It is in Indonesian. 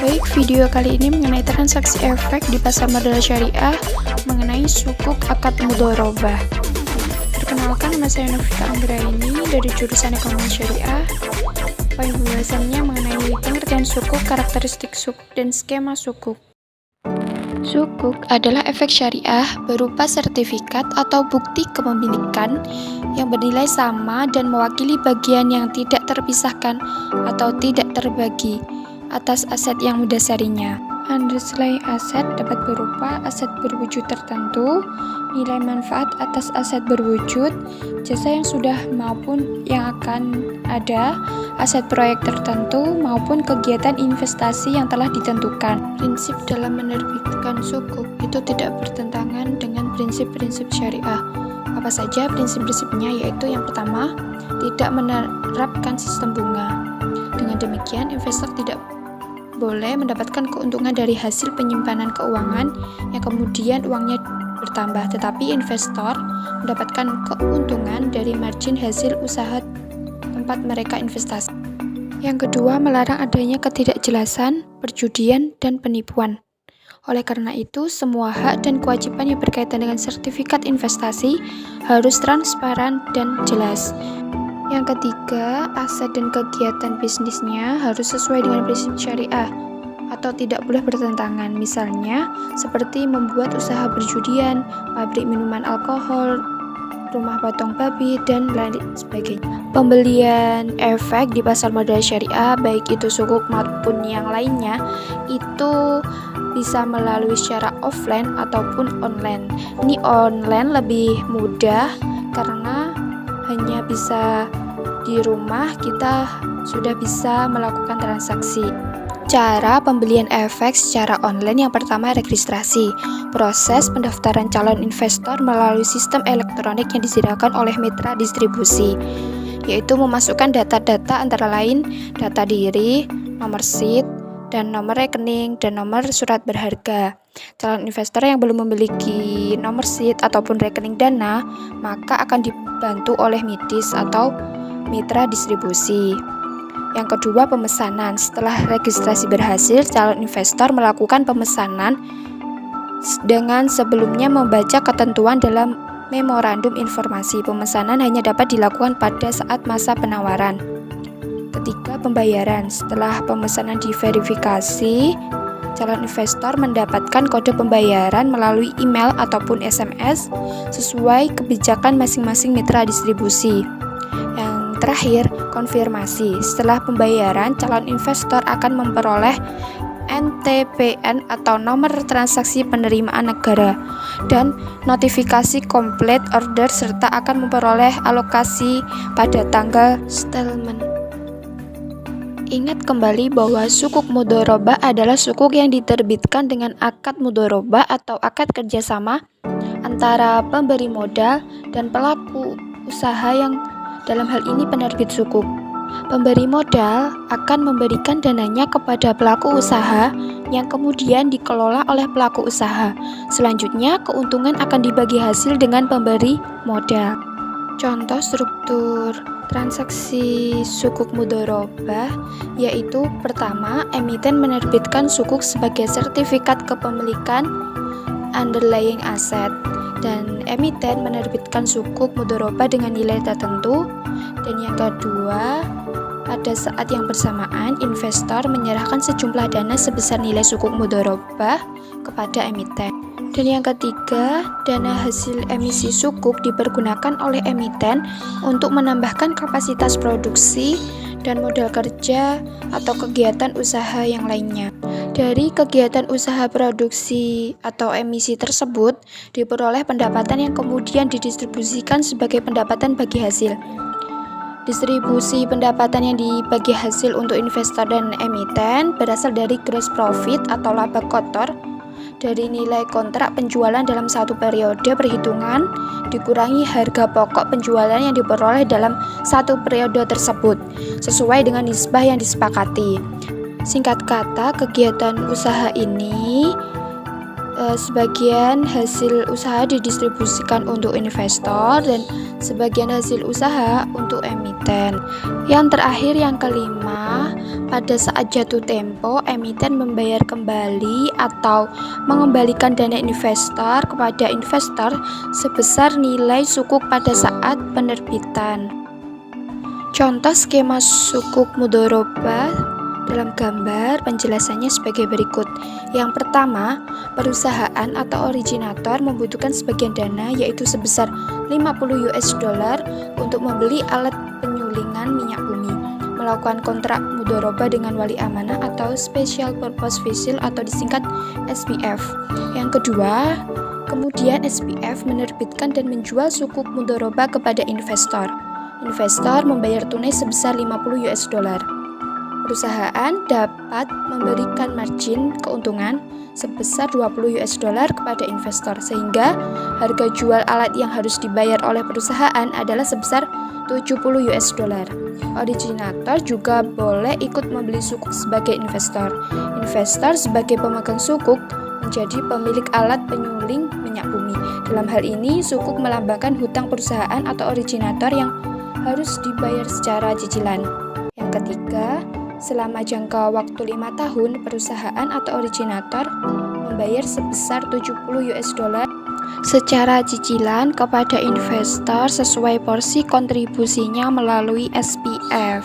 Baik, video kali ini mengenai transaksi efek di pasar modal syariah mengenai sukuk akad mudharabah. Perkenalkan, nama saya Novita Anggraini dari jurusan Ekonomi Syariah. Poin pembahasannya mengenai pengertian sukuk, karakteristik sukuk, dan skema sukuk. Sukuk adalah efek syariah berupa sertifikat atau bukti kepemilikan yang bernilai sama dan mewakili bagian yang tidak terpisahkan atau tidak terbagi atas aset yang mendasarinya. Underlying aset dapat berupa aset berwujud tertentu, nilai manfaat atas aset berwujud, jasa yang sudah maupun yang akan ada, aset proyek tertentu, maupun kegiatan investasi yang telah ditentukan. Prinsip dalam menerbitkan sukuk itu tidak bertentangan dengan prinsip-prinsip syariah. Apa saja prinsip-prinsipnya? Yaitu yang pertama, tidak menerapkan sistem bunga. Dengan demikian, investor tidak boleh mendapatkan keuntungan dari hasil penyimpanan keuangan yang kemudian uangnya bertambah, tetapi investor mendapatkan keuntungan dari margin hasil usaha tempat mereka investasi. Yang kedua, melarang adanya ketidakjelasan, perjudian, dan penipuan. Oleh karena itu, semua hak dan kewajiban yang berkaitan dengan sertifikat investasi harus transparan dan jelas. Yang ketiga, aset dan kegiatan bisnisnya harus sesuai dengan prinsip syariah atau tidak boleh bertentangan. Misalnya, seperti membuat usaha perjudian, pabrik minuman alkohol, rumah potong babi, dan lain sebagainya. Pembelian efek di pasar modal syariah, baik itu sukuk maupun yang lainnya, itu bisa melalui secara offline ataupun online. Ini online lebih mudah karena hanya bisa di rumah kita sudah bisa melakukan transaksi. Cara pembelian efek secara online, yang pertama registrasi. Proses pendaftaran calon investor melalui sistem elektronik yang disediakan oleh mitra distribusi, yaitu memasukkan data-data antara lain data diri, nomor SID, dan nomor rekening, dan nomor surat berharga. Calon investor yang belum memiliki nomor SID ataupun rekening dana, maka akan dibantu oleh MIDIS atau mitra distribusi. Yang kedua, pemesanan. Setelah registrasi berhasil, calon investor melakukan pemesanan dengan sebelumnya membaca ketentuan dalam memorandum informasi. Pemesanan hanya dapat dilakukan pada saat masa penawaran. Ketiga, pembayaran. Setelah pemesanan diverifikasi, calon investor mendapatkan kode pembayaran melalui email ataupun SMS sesuai kebijakan masing-masing mitra distribusi. Yang terakhir, konfirmasi. Setelah pembayaran, calon investor akan memperoleh NTPN atau nomor transaksi penerimaan negara dan notifikasi complete order serta akan memperoleh alokasi pada tanggal settlement. Ingat kembali bahwa sukuk mudharabah adalah sukuk yang diterbitkan dengan akad mudharabah atau akad kerjasama antara pemberi modal dan pelaku usaha yang dalam hal ini penerbit sukuk. Pemberi modal akan memberikan dananya kepada pelaku usaha yang kemudian dikelola oleh pelaku usaha. Selanjutnya, keuntungan akan dibagi hasil dengan pemberi modal. Contoh struktur transaksi sukuk mudharabah yaitu pertama, emiten menerbitkan sukuk sebagai sertifikat kepemilikan underlying asset, dan emiten menerbitkan sukuk mudharabah dengan nilai tertentu. Dan yang kedua, pada saat yang bersamaan investor menyerahkan sejumlah dana sebesar nilai sukuk mudharabah kepada emiten. Dan yang ketiga, dana hasil emisi sukuk dipergunakan oleh emiten untuk menambahkan kapasitas produksi dan modal kerja atau kegiatan usaha yang lainnya. Dari kegiatan usaha produksi atau emisi tersebut diperoleh pendapatan yang kemudian didistribusikan sebagai pendapatan bagi hasil. Distribusi pendapatan yang dibagi hasil untuk investor dan emiten berasal dari gross profit atau laba kotor dari nilai kontrak penjualan dalam satu periode perhitungan dikurangi harga pokok penjualan yang diperoleh dalam satu periode tersebut sesuai dengan nisbah yang disepakati. Singkat kata, kegiatan usaha ini sebagian hasil usaha didistribusikan untuk investor dan sebagian hasil usaha untuk emiten. Yang terakhir, yang kelima, Pada saat jatuh tempo, emiten membayar kembali atau mengembalikan dana investor kepada investor sebesar nilai sukuk pada saat penerbitan. Contoh skema sukuk mudhorobah dalam gambar penjelasannya sebagai berikut. Yang pertama, perusahaan atau originator membutuhkan sebagian dana yaitu sebesar 50 US dollar untuk membeli alat penyulingan minyak bumi, melakukan kontrak mudhorobah dengan wali amanah atau Special Purpose Vessel atau disingkat SPV. Yang kedua, kemudian SPV menerbitkan dan menjual sukuk mudhorobah kepada investor. Investor membayar tunai sebesar 50 US dollar. Perusahaan dapat memberikan margin keuntungan sebesar 20 US dollar kepada investor, sehingga harga jual alat yang harus dibayar oleh perusahaan adalah sebesar 70 US dollar. Originator juga boleh ikut membeli sukuk sebagai investor. Investor sebagai pemegang sukuk menjadi pemilik alat penyuling minyak bumi. Dalam hal ini, sukuk melambangkan hutang perusahaan atau originator yang harus dibayar secara cicilan. Yang ketiga, selama jangka waktu 5 tahun, perusahaan atau originator membayar sebesar 70 US dollar secara cicilan kepada investor sesuai porsi kontribusinya melalui SPV.